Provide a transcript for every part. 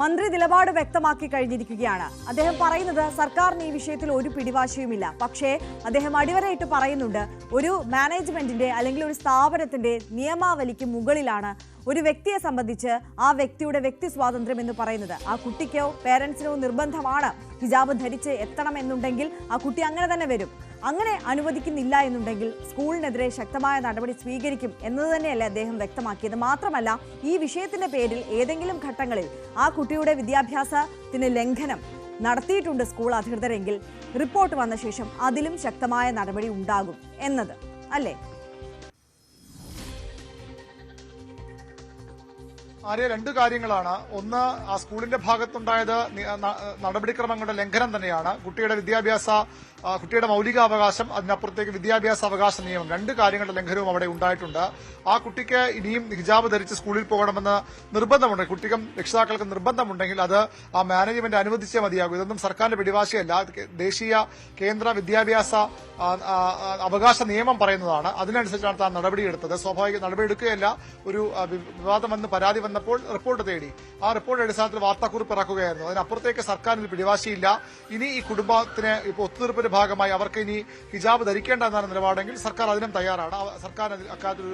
മന്ത്രി നിലപാട് വ്യക്തമാക്കി കഴിഞ്ഞിരിക്കുകയാണ്. അദ്ദേഹം പറയുന്നത് സർക്കാരിന് ഈ വിഷയത്തിൽ ഒരു പിടിവാശിയുമില്ല. പക്ഷേ അദ്ദേഹം അടിവരയിട്ട് പറയുന്നുണ്ട്, ഒരു മാനേജ്മെന്റിന്റെ അല്ലെങ്കിൽ ഒരു സ്ഥാപനത്തിന്റെ നിയമാവലിക്ക് മുകളിലാണ് ഒരു വ്യക്തിയെ സംബന്ധിച്ച് ആ വ്യക്തിയുടെ വ്യക്തി സ്വാതന്ത്ര്യം എന്ന് പറയുന്നത്. ആ കുട്ടിക്കോ പേരൻസിനോ നിർബന്ധമാണ് ഹിജാബ് ധരിച്ച് എത്തണമെന്നുണ്ടെങ്കിൽ ആ കുട്ടി അങ്ങനെ തന്നെ വരും. അങ്ങനെ അനുവദിക്കുന്നില്ല എന്നുണ്ടെങ്കിൽ സ്കൂളിനെതിരെ ശക്തമായ നടപടി സ്വീകരിക്കും എന്നത് തന്നെയല്ലേ അദ്ദേഹം വ്യക്തമാക്കിയത്. മാത്രമല്ല, ഈ വിഷയത്തിന്റെ പേരിൽ ഏതെങ്കിലും ഘട്ടങ്ങളിൽ ആ കുട്ടിയുടെ വിദ്യാഭ്യാസത്തിന് ലംഘനം നടത്തിയിട്ടുണ്ട് സ്കൂൾ അധികൃതരെങ്കിൽ റിപ്പോർട്ട് വന്ന ശേഷം അതിലും ശക്തമായ നടപടി ഉണ്ടാകും എന്നത് അല്ലേ? ആര്യ, രണ്ട് കാര്യങ്ങളാണ്. ഒന്ന്, ആ സ്കൂളിന്റെ ഭാഗത്തുണ്ടായത് നടപടിക്രമങ്ങളുടെ ലംഘനം തന്നെയാണ്. കുട്ടിയുടെ മൗലികാവകാശം, അതിനപ്പുറത്തേക്ക് വിദ്യാഭ്യാസ അവകാശ നിയമം, രണ്ട് കാര്യങ്ങളുടെ ലംഘനവും അവിടെ ഉണ്ടായിട്ടുണ്ട്. ആ കുട്ടിക്ക് ഇനിയും ഹിജാബ് ധരിച്ച് സ്കൂളിൽ പോകണമെന്ന് നിർബന്ധമുണ്ട്, കുട്ടിക്കും രക്ഷിതാക്കൾക്ക് നിർബന്ധമുണ്ടെങ്കിൽ അത് ആ മാനേജ്മെന്റ് അനുവദിച്ചേ മതിയാകും. ഇതൊന്നും സർക്കാരിന്റെ പിടിവാശിയല്ല, ദേശീയ കേന്ദ്ര വിദ്യാഭ്യാസ അവകാശ നിയമം പറയുന്നതാണ്. അതിനനുസരിച്ചാണ് താൻ നടപടിയെടുത്തത്. സ്വാഭാവിക നടപടിയെടുക്കുകയല്ല, ഒരു വിവാദം വന്ന് പരാതി വന്നപ്പോൾ റിപ്പോർട്ട് തേടി. ആ റിപ്പോർട്ട് അടിസ്ഥാനത്തിൽ വാർത്താക്കുറിപ്പ് ഇറക്കുകയായിരുന്നു. അതിനപ്പുറത്തേക്ക് സർക്കാരിന് പിടിവാശിയില്ല. ഇനി ഈ കുടുംബത്തിന് ഇപ്പോൾ ഒത്തുതീർപ്പിന്റെ ഭാഗമായി അവർക്ക് ഇനി ഹിജാബ് ധരിക്കേണ്ട എന്നാണ് നിലപാടെങ്കിൽ സർക്കാർ അതിനും തയ്യാറാണ്. സർക്കാർ അക്കാര്യത്തിൽ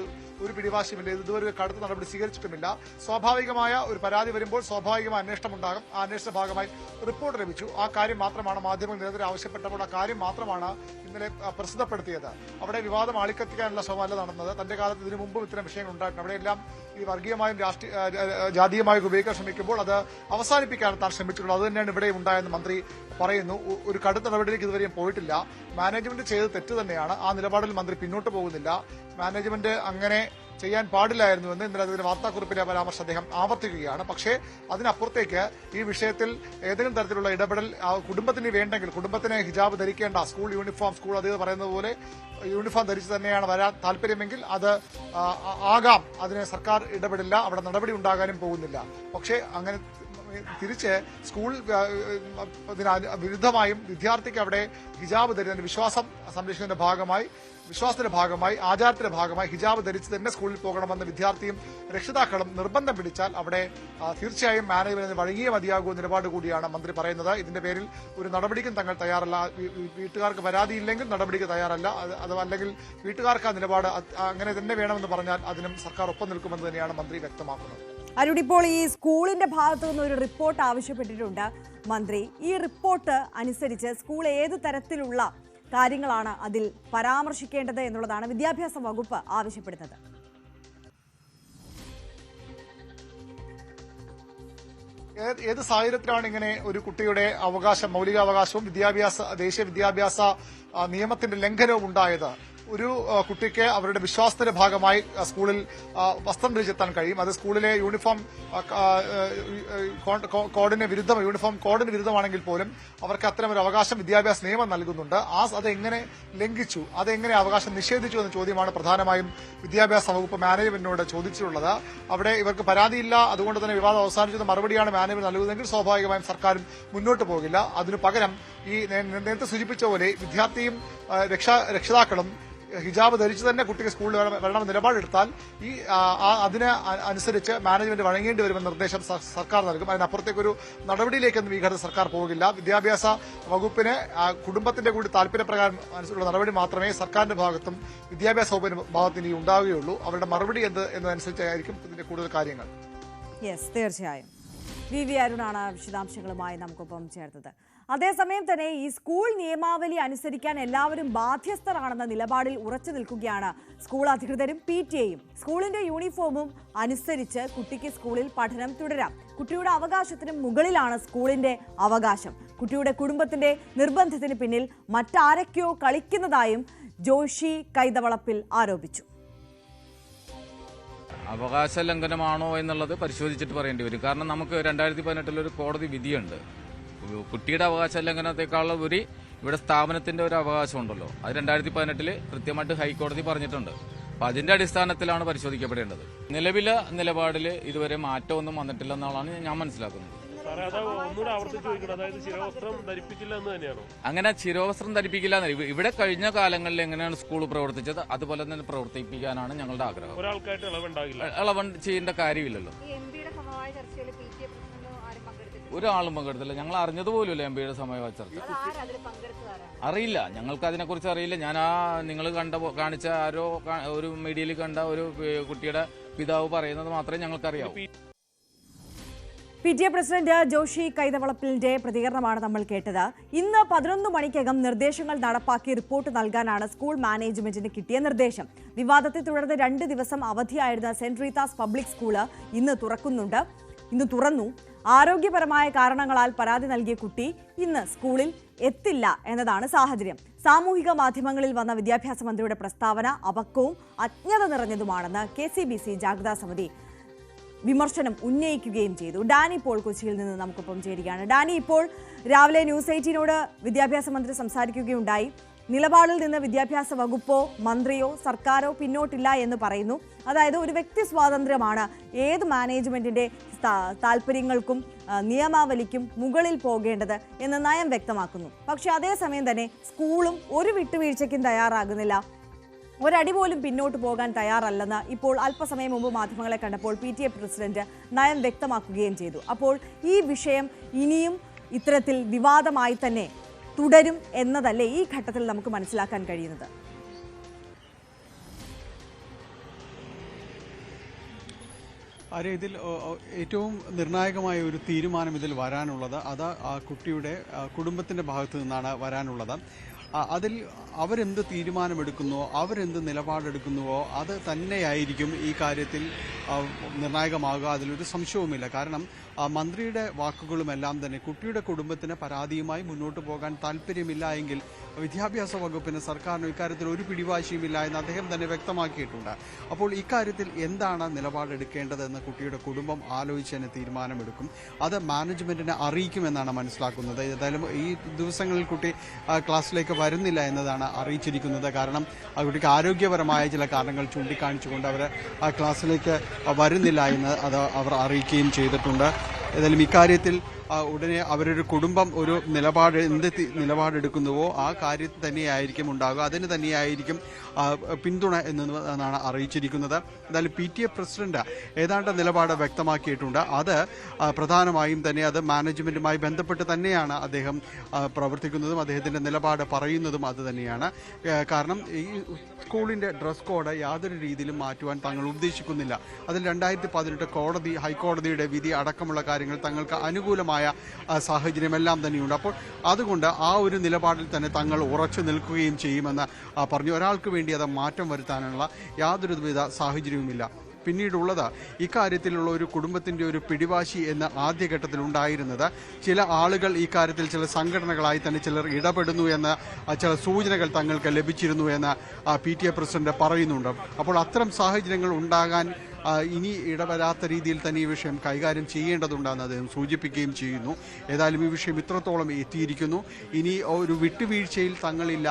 ഒരു പിടിവാശിയുമില്ല. ഇതുവരെ കടുത്ത നടപടി സ്വീകരിച്ചിട്ടുമില്ല. സ്വാഭാവികമായ ഒരു പരാതി വരുമ്പോൾ സ്വാഭാവികമായ അന്വേഷണം ഉണ്ടാകും. ആ അന്വേഷണ ഭാഗമായി റിപ്പോർട്ട് ലഭിച്ചു. ആ കാര്യം മാത്രമാണ് മാധ്യമങ്ങൾ നിരന്തരം ആവശ്യപ്പെട്ടപ്പോൾ ആ കാര്യം മാത്രമാണ് ഇന്നലെ പ്രസിദ്ധപ്പെടുത്തിയത്. അവിടെ വിവാദം ആളിക്കത്തിക്കാനുള്ള ശ്രമമല്ല നടന്നത്. തന്റെ കാലത്ത് ഇതിനു മുമ്പും ഇത്തരം വിഷയങ്ങൾ ഉണ്ടായിട്ടുണ്ട്. അവിടെയെല്ലാം ഈ വർഗീയമായും ജാതീയമായും ഉപയോഗിക്കാൻ ശ്രമിക്കുമ്പോൾ അത് അവസാനിപ്പിക്കാൻ താൻ ശ്രമിച്ചിട്ടുള്ളത്. അത് തന്നെയാണ് ഇവിടെ ഉണ്ടായെന്ന് മന്ത്രി പറയുന്നു. ഒരു കടുത്ത നടപടിയിലേക്ക് ഇതുവരെയും പോയിട്ടില്ല. മാനേജ്മെന്റ് ചെയ്ത് തെറ്റ് തന്നെയാണ്. ആ നിലപാടിൽ മന്ത്രി പിന്നോട്ട് പോകുന്നില്ല. മാനേജ്മെന്റ് അങ്ങനെ ചെയ്യാൻ പാടില്ലായിരുന്നുവെന്ന് ഇന്നലെ അതിന്റെ വാർത്താക്കുറിപ്പിലെ പരാമർശം അദ്ദേഹം ആവർത്തിക്കുകയാണ്. പക്ഷേ അതിനപ്പുറത്തേക്ക് ഈ വിഷയത്തിൽ ഏതെങ്കിലും തരത്തിലുള്ള ഇടപെടൽ കുടുംബത്തിന് വേണ്ടെങ്കിൽ, കുടുംബത്തിന് ഹിജാബ് ധരിക്കേണ്ട, സ്കൂൾ യൂണിഫോം, സ്കൂൾ അധികൃതർ പറയുന്നത് പോലെ യൂണിഫോം ധരിച്ച് തന്നെയാണ് വരാൻ താല്പര്യമെങ്കിൽ അത് ആകാം. അതിന് സർക്കാർ ഇടപെടില്ല, അവിടെ നടപടി ഉണ്ടാകാനും പോകുന്നില്ല. പക്ഷേ അങ്ങനെ തിരിച്ച് സ്കൂൾ വിരുദ്ധമായും വിദ്യാർത്ഥിക്ക് അവിടെ ഹിജാബ് ധരിക്കുന്ന വിശ്വാസം സംരക്ഷിക്കുന്നതിന്റെ ഭാഗമായി ആചാരത്തിന്റെ ഭാഗമായി ഹിജാബ് ധരിച്ച് തന്നെ സ്കൂളിൽ പോകണമെന്ന് വിദ്യാർത്ഥിയും രക്ഷിതാക്കളും നിർബന്ധം പിടിച്ചാൽ അവിടെ തീർച്ചയായും മാനേജ്മെന്റിന് വഴങ്ങിയേ മതിയാകൂ നിലപാട് കൂടിയാണ് മന്ത്രി പറയുന്നത്. ഇതിന്റെ പേരിൽ ഒരു നടപടിക്കും തങ്ങൾ തയ്യാറല്ല. വീട്ടുകാർക്ക് പരാതിയില്ലെങ്കിൽ നടപടിക്ക് തയ്യാറല്ല. അല്ലെങ്കിൽ വീട്ടുകാർക്ക് ആ നിലപാട് അങ്ങനെ തന്നെ വേണമെന്ന് പറഞ്ഞാൽ അതിനും സർക്കാർ ഒപ്പം നിൽക്കുമെന്ന് തന്നെയാണ് മന്ത്രി വ്യക്തമാക്കുന്നത്. അരുൺ, ഇപ്പോൾ ഈ സ്കൂളിന്റെ ഭാഗത്തു നിന്ന് ഒരു റിപ്പോർട്ട് ആവശ്യപ്പെട്ടിട്ടുണ്ട് മന്ത്രി. ഈ റിപ്പോർട്ട് അനുസരിച്ച് സ്കൂൾ ഏത് തരത്തിലുള്ള കാര്യങ്ങളാണ് അതിൽ പരാമർശിക്കേണ്ടത് എന്നുള്ളതാണ് വിദ്യാഭ്യാസ വകുപ്പ് ആവശ്യപ്പെടുന്നത്. ഏത് സാഹചര്യത്തിലാണ് ഇങ്ങനെ ഒരു കുട്ടിയുടെ അവകാശം, മൗലികാവകാശവും ദേശീയ വിദ്യാഭ്യാസ നിയമത്തിന്റെ ലംഘനവും ഉണ്ടായത്? ഒരു കുട്ടിക്ക് അവരുടെ വിശ്വാസത്തിന്റെ ഭാഗമായി സ്കൂളിൽ വസ്ത്രം ധരിച്ചെത്താൻ കഴിയും. അത് സ്കൂളിലെ യൂണിഫോം കോഡിന് വിരുദ്ധമാണെങ്കിൽ പോലും അവർക്ക് അത്തരം ഒരു അവകാശം വിദ്യാഭ്യാസ നിയമം നൽകുന്നുണ്ട്. അതെങ്ങനെ ലംഘിച്ചു, അതെങ്ങനെ അവകാശം നിഷേധിച്ചു എന്ന ചോദ്യമാണ് പ്രധാനമായും വിദ്യാഭ്യാസ വകുപ്പ് മാനേജ്മെന്റിനോട് ചോദിച്ചിട്ടുള്ളത്. അവിടെ ഇവർക്ക് പരാതിയില്ല, അതുകൊണ്ട് തന്നെ വിവാദം അവസാനിച്ചത് മറുപടിയാണ് മാനേജ്മെന്റ് നൽകുന്നതെങ്കിൽ സ്വാഭാവികമായും സർക്കാരും മുന്നോട്ട് പോകില്ല. അതിനു പകരം ഈ നേരത്തെ സൂചിപ്പിച്ച പോലെ വിദ്യാർത്ഥിയും രക്ഷിതാക്കളും ഹിജാബ് ധരിച്ചു തന്നെ കുട്ടിക്ക് സ്കൂളിൽ വരണമെന്ന് നിലപാടെടുത്താൽ അതിന് അനുസരിച്ച് മാനേജ്മെന്റ് വഴങ്ങേണ്ടി വരുമെന്ന നിർദ്ദേശം സർക്കാർ നൽകും. അതിനപ്പുറത്തേക്കൊരു നടപടിയിലേക്കൊന്നും ഈ ഘട്ടത്തിൽ സർക്കാർ പോകില്ല. വിദ്യാഭ്യാസ വകുപ്പിന് കുടുംബത്തിന്റെ കൂടി താല്പര്യപ്രകാരം അനുസരിച്ചുള്ള നടപടി മാത്രമേ സർക്കാരിന്റെ ഭാഗത്തും വിദ്യാഭ്യാസ വകുപ്പിന്റെ ഭാഗത്തും ഇനി ഉണ്ടാവുകയുള്ളൂ. അവരുടെ മറുപടി എന്നതനുസരിച്ചായിരിക്കും ഇതിന്റെ കൂടുതൽ കാര്യങ്ങൾ. തീർച്ചയായും വി അരുണാണ് വിശദാംശങ്ങളുമായി നമുക്കൊപ്പം ചേർത്തത്. അതേസമയം തന്നെ ഈ സ്കൂൾ നിയമാവലി അനുസരിക്കാൻ എല്ലാവരും ബാധ്യസ്ഥരാണെന്ന നിലപാടിൽ ഉറച്ചു നിൽക്കുകയാണ് സ്കൂൾ അധികൃതരും PTA-യും. സ്കൂളിന്റെ യൂണിഫോമും അനുസരിച്ച് കുട്ടിക്ക് സ്കൂളിൽ പഠനം തുടരാം. കുട്ടിയുടെ അവകാശത്തിന് മുകളിലാണ് സ്കൂളിന്റെ അവകാശം. കുട്ടിയുടെ കുടുംബത്തിന്റെ നിർബന്ധത്തിന് പിന്നിൽ മറ്റാരൊക്കെയോ കളിക്കുന്നതായും ജോഷി കൈതവളപ്പിൽ ആരോപിച്ചു. അവകാശ ലംഘനമാണോ എന്നുള്ളത് പരിശോധിച്ചിട്ട് പറയേണ്ടി വരും. കാരണം നമുക്ക് 2018 ഒരു കോടതി വിധിയുണ്ട്. കുട്ടിയുടെ അവകാശ ലംഘനത്തെക്കാളുപരി ഇവിടെ സ്ഥാപനത്തിന്റെ ഒരു അവകാശമുണ്ടല്ലോ, അത് 2018 കൃത്യമായിട്ട് ഹൈക്കോടതി പറഞ്ഞിട്ടുണ്ട്. അപ്പൊ അതിന്റെ അടിസ്ഥാനത്തിലാണ് പരിശോധിക്കപ്പെടേണ്ടത്. നിലവിലെ നിലപാടിൽ ഇതുവരെ മാറ്റമൊന്നും വന്നിട്ടില്ലെന്നാണ് ഞാൻ മനസ്സിലാക്കുന്നത്. അങ്ങനെ ശിരോവസ്ത്രം ധരിപ്പിക്കില്ല. ഇവിടെ കഴിഞ്ഞ കാലങ്ങളിൽ എങ്ങനെയാണ് സ്കൂൾ പ്രവർത്തിച്ചത് അതുപോലെ തന്നെ പ്രവർത്തിപ്പിക്കാനാണ് ഞങ്ങളുടെ ആഗ്രഹം. ഇളവ് ചെയ്യേണ്ട കാര്യമില്ലല്ലോ. ഒരാളും പങ്കെടുത്തില്ല. ഞങ്ങൾ അറിഞ്ഞതുപോലുമില്ല MBA സമയവായ ചർച്ച. അറിയില്ല, ഞങ്ങൾക്ക് അതിനെക്കുറിച്ച് അറിയില്ല. ഞാൻ നിങ്ങൾ കാണിച്ച ആരോ ഒരു മീഡിയയിൽ കണ്ട ഒരു കുട്ടിയുടെ പിതാവ് പറയുന്നത് മാത്രമേ ഞങ്ങൾക്കറിയാവൂ. PTA പ്രസിഡന്റ് ജോഷി കൈതവളപ്പിലിന്റെ പ്രതികരണമാണ് നമ്മൾ കേട്ടത്. ഇന്ന് 11 മണിക്കകം നിർദ്ദേശങ്ങൾ നടപ്പാക്കി റിപ്പോർട്ട് നൽകാനാണ് സ്കൂൾ മാനേജ്മെന്റിന് കിട്ടിയ നിർദ്ദേശം. വിവാദത്തെ തുടർന്ന് 2 ദിവസം അവധിയായിരുന്ന സെന്റ് റീത്താസ് പബ്ലിക് സ്കൂള് ഇന്ന് തുറന്നു. ആരോഗ്യപരമായ കാരണങ്ങളാൽ പരാതി നൽകിയ കുട്ടി ഇന്ന് സ്കൂളിൽ എത്തില്ല എന്നതാണ് സാഹചര്യം. സാമൂഹിക മാധ്യമങ്ങളിൽ വന്ന വിദ്യാഭ്യാസ മന്ത്രിയുടെ പ്രസ്താവന അപക്വവും അജ്ഞത നിറഞ്ഞതുമാണെന്ന് KCBC ജാഗ്രതാ സമിതി വിമർശനം ഉന്നയിക്കുകയും ചെയ്തു. ഡാനി പോൾ കൊച്ചിയിൽ നിന്ന് നമുക്കൊപ്പം ചേരുകയാണ്. ഡാനി, ഇപ്പോൾ രാവിലെ ന്യൂസ് 18നോട് വിദ്യാഭ്യാസ മന്ത്രി സംസാരിക്കുകയുണ്ടായി. നിലപാടിൽ നിന്ന് വിദ്യാഭ്യാസ വകുപ്പോ മന്ത്രിയോ സർക്കാരോ പിന്നോട്ടില്ല എന്ന് പറയുന്നു. അതായത് ഒരു വ്യക്തി സ്വാതന്ത്ര്യമാണ് ഏത് മാനേജ്മെന്റിന്റെ താല്പര്യങ്ങൾക്കും നിയമാവലിക്കും മുകളിൽ പോകേണ്ടത് എന്ന് നയം വ്യക്തമാക്കുന്നു. പക്ഷെ അതേസമയം തന്നെ സ്കൂളും ഒരു വിട്ടുവീഴ്ചയ്ക്കും തയ്യാറാകുന്നില്ല, ഒരടി പോലും പിന്നോട്ട് പോകാൻ തയ്യാറല്ലെന്ന് ഇപ്പോൾ അല്പസമയം മുമ്പ് മാധ്യമങ്ങളെ കണ്ടപ്പോൾ PTA പ്രസിഡന്റ് നയം വ്യക്തമാക്കുകയും ചെയ്തു. അപ്പോൾ ഈ വിഷയം ഇനിയും ഇത്തരത്തിൽ വിവാദമായി തന്നെ തുടരും എന്നതല്ലേ ഈ ഘട്ടത്തിൽ നമുക്ക് മനസ്സിലാക്കാൻ കഴിയുന്നത്? ഇതിൽ ഏറ്റവും നിർണായകമായ ഒരു തീരുമാനം ഇതിൽ വരാനുള്ളത് അത് ആ കുട്ടിയുടെ കുടുംബത്തിന്റെ ഭാഗത്തു നിന്നാണ് വരാനുള്ളത്. അതിൽ അവരെന്ത് തീരുമാനമെടുക്കുന്നുവോ അവരെന്ത് നിലപാടെടുക്കുന്നുവോ അത് തന്നെയായിരിക്കും ഈ കാര്യത്തിൽ നിർണായകമാകുക. അതിലൊരു സംശയവുമില്ല. കാരണം മന്ത്രിയുടെ വാക്കുകളുമെല്ലാം തന്നെ കുട്ടിയുടെ കുടുംബത്തിന് പരാതിയുമായി മുന്നോട്ട് പോകാൻ താല്പര്യമില്ല എങ്കിൽ വിദ്യാഭ്യാസ വകുപ്പിന് സർക്കാരിന് ഇക്കാര്യത്തിൽ ഒരു പിടിവാശിയുമില്ല എന്ന് അദ്ദേഹം തന്നെ വ്യക്തമാക്കിയിട്ടുണ്ട്. അപ്പോൾ ഇക്കാര്യത്തിൽ എന്താണ് നിലപാടെടുക്കേണ്ടതെന്ന് കുട്ടിയുടെ കുടുംബം ആലോചിച്ച് തന്നെ തീരുമാനമെടുക്കും. അത് മാനേജ്മെന്റിനെ അറിയിക്കുമെന്നാണ് മനസ്സിലാക്കുന്നത്. ഏതായാലും ഈ ദിവസങ്ങളിൽ കുട്ടി ക്ലാസ്സിലേക്ക് വരുന്നില്ല എന്നതാണ് അറിയിച്ചിരിക്കുന്നത്. കാരണം ആ കുട്ടിക്ക് ആരോഗ്യപരമായ ചില കാരണങ്ങൾ ചൂണ്ടിക്കാണിച്ചുകൊണ്ട് അവർ ആ ക്ലാസ്സിലേക്ക് വരുന്നില്ല എന്ന് അത് അവർ അറിയിക്കുകയും ചെയ്തിട്ടുണ്ട്. ഏതായാലും ഇക്കാര്യത്തിൽ ഉടനെ അവരൊരു കുടുംബം ഒരു നിലപാടെടുക്കുന്നുവോ ആ കാര്യത്തിൽ തന്നെയായിരിക്കും ഉണ്ടാകുക, അതിന് തന്നെയായിരിക്കും പിന്തുണ എന്നാണ് അറിയിച്ചിരിക്കുന്നത്. എന്തായാലും PTA പ്രസിഡന്റ് ഏതാണ്ട് നിലപാട് വ്യക്തമാക്കിയിട്ടുണ്ട്. അത് പ്രധാനമായും തന്നെ അത് മാനേജ്മെന്റുമായി ബന്ധപ്പെട്ട് തന്നെയാണ് അദ്ദേഹം പ്രവർത്തിക്കുന്നതും അദ്ദേഹത്തിന്റെ നിലപാട് പറയുന്നതും അത് തന്നെയാണ്. കാരണം ഈ സ്കൂളിന്റെ ഡ്രസ് കോഡ് യാതൊരു രീതിയിലും മാറ്റുവാൻ തങ്ങൾ ഉദ്ദേശിക്കുന്നില്ല. അതിൽ 2018 ഹൈക്കോടതിയുടെ വിധി അടക്കമുള്ള കാര്യങ്ങൾ തങ്ങൾക്ക് അനുകൂലമായ സാഹചര്യമെല്ലാം തന്നെയുണ്ട്. അപ്പോൾ അതുകൊണ്ട് ആ ഒരു നിലപാടിൽ തന്നെ തങ്ങൾ ഉറച്ചു നിൽക്കുകയും ചെയ്യുമെന്ന് പറഞ്ഞു. ഒരാൾക്ക് വേണ്ടി അത് മാറ്റം വരുത്താനുള്ള യാതൊരുവിധ സാഹചര്യവുമില്ല. പിന്നീടുള്ളത് ഇക്കാര്യത്തിലുള്ള ഒരു കുടുംബത്തിന്റെ ഒരു പിടിവാശി എന്ന ആദ്യഘട്ടത്തിൽ ഉണ്ടായിരുന്നത് ചില ആളുകൾ ഈ കാര്യത്തിൽ ചില സംഘടനകളായി തന്നെ ചിലർ ഇടപെടുന്നു എന്ന ചില സൂചനകൾ തങ്ങൾക്ക് ലഭിച്ചിരുന്നു എന്ന് PTA പ്രസിഡന്റ് പറയുന്നുണ്ട്. അപ്പോൾ അത്തരം സാഹചര്യങ്ങൾ ഉണ്ടാകാൻ ഇനി ഇടവരാത്ത രീതിയിൽ തന്നെ ഈ വിഷയം കൈകാര്യം ചെയ്യേണ്ടതുണ്ടെന്ന് അദ്ദേഹം സൂചിപ്പിക്കുകയും ചെയ്യുന്നു. ഏതായാലും ഈ വിഷയം ഇത്രത്തോളം എത്തിയിരിക്കുന്നു. ഇനി ഒരു വിട്ടുവീഴ്ചയിൽ തങ്ങളില്ല.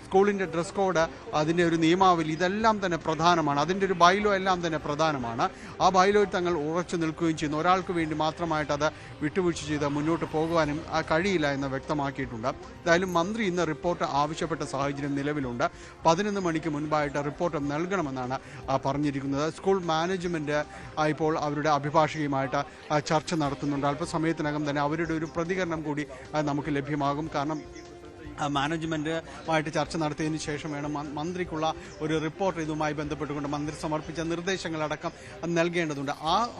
സ്കൂളിന്റെ ഡ്രസ് കോഡ്, അതിന്റെ ഒരു നിയമാവലി, ഇതെല്ലാം തന്നെ പ്രധാനമാണ്. അതിന്റെ ഒരു ബൈലോ എല്ലാം തന്നെ പ്രധാനമാണ്. ആ ബൈലോയിൽ തങ്ങൾ ഉറച്ചു നിൽക്കുകയും ചെയ്യുന്നു. ഒരാൾക്ക് വേണ്ടി മാത്രമായിട്ട് അത് വിട്ടുവീഴ്ച ചെയ്ത് മുന്നോട്ട് പോകുവാനും കഴിയില്ല എന്ന് വ്യക്തമാക്കിയിട്ടുണ്ട്. എന്തായാലും മന്ത്രി ഇന്ന് റിപ്പോർട്ട് ആവശ്യപ്പെട്ട സാഹചര്യം നിലവിലുണ്ട്. 11 മണിക്ക് മുൻപായിട്ട് റിപ്പോർട്ട് നൽകണമെന്നാണ് പറഞ്ഞിരിക്കുന്നത്. സ്കൂൾ മാനേജ്മെന്റ് ഇപ്പോൾ അവരുടെ അഭിഭാഷകയുമായിട്ട് ചർച്ച നടത്തുന്നുണ്ട്. അല്പസമയത്തിനകം തന്നെ അവരുടെ ഒരു പ്രതികരണം കൂടി നമുക്ക് ലഭ്യമാകും. കാരണം മാനേജ്മെന്റുമായിട്ട് ചർച്ച നടത്തിയതിനു ശേഷം വേണം മന്ത്രിക്കുള്ള ഒരു റിപ്പോർട്ട് ഇതുമായി ബന്ധപ്പെട്ടുകൊണ്ട് മന്ത്രി സമർപ്പിച്ച നിർദ്ദേശങ്ങളടക്കം നൽകേണ്ടതുണ്ട്.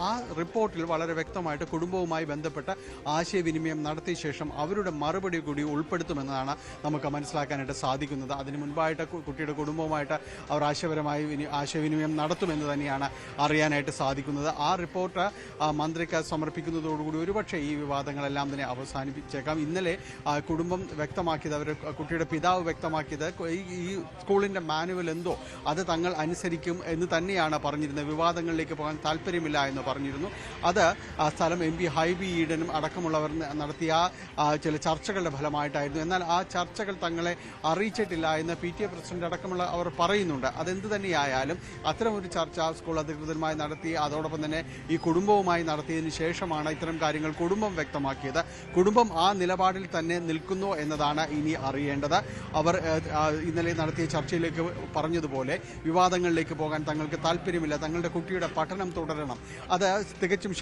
ആ റിപ്പോർട്ടിൽ വളരെ വ്യക്തമായിട്ട് കുടുംബവുമായി ബന്ധപ്പെട്ട് ആശയവിനിമയം നടത്തിയ ശേഷം അവരുടെ മറുപടി കൂടി ഉൾപ്പെടുത്തുമെന്നാണ് നമുക്ക് മനസ്സിലാക്കാനായിട്ട് സാധിക്കുന്നത്. അതിന് മുൻപായിട്ട് കുട്ടിയുടെ കുടുംബവുമായിട്ട് അവർ ആശയവിനിമയം നടത്തുമെന്ന് തന്നെയാണ് അറിയാനായിട്ട് സാധിക്കുന്നത്. ആ റിപ്പോർട്ട് മന്ത്രിക്ക് സമർപ്പിക്കുന്നതോടുകൂടി ഒരുപക്ഷെ ഈ വിവാദങ്ങളെല്ലാം തന്നെ അവസാനിപ്പിച്ചേക്കാം. ഇന്നലെ കുടുംബം വ്യക്തമാക്കിയത്, കുട്ടിയുടെ പിതാവ് വ്യക്തമാക്കിയത്, ഈ സ്കൂളിന്റെ മാനുവൽ എന്തോ അത് തങ്ങൾ അനുസരിക്കും എന്ന് തന്നെയാണ് പറഞ്ഞിരുന്നത്. വിവാദങ്ങളിലേക്ക് പോകാൻ താല്പര്യമില്ല എന്ന് പറഞ്ഞിരുന്നു. അത് സ്ഥലം MP ഹൈബി ഈഡനും അടക്കമുള്ളവർ നടത്തിയ ചില ചർച്ചകളുടെ ഫലമായിട്ടായിരുന്നു. എന്നാൽ ആ ചർച്ചകൾ തങ്ങളെ അറിയിച്ചിട്ടില്ല എന്ന് PTA പ്രസിഡന്റ് അടക്കമുള്ള അവർ പറയുന്നുണ്ട്. അതെന്ത് തന്നെയായാലും അത്തരമൊരു ചർച്ച സ്കൂൾ അധികൃതരുമായി നടത്തി, അതോടൊപ്പം തന്നെ ഈ കുടുംബവുമായി നടത്തിയതിനു ശേഷമാണ് ഇത്തരം കാര്യങ്ങൾ കുടുംബം വ്യക്തമാക്കിയത്. കുടുംബം ആ നിലപാടിൽ തന്നെ നിൽക്കുന്നു എന്നതാണ് ഇനി അറിയേണ്ടത്. അവർ ഇന്നലെ നടത്തിയ ചർച്ചയിലേക്ക് പറഞ്ഞതുപോലെ വിവാദങ്ങളിലേക്ക് പോകാൻ തങ്ങൾക്ക് താല്പര്യമില്ല. തങ്ങളുടെ കുട്ടിയുടെ പഠനം തുടരണം. അത് തികച്ചും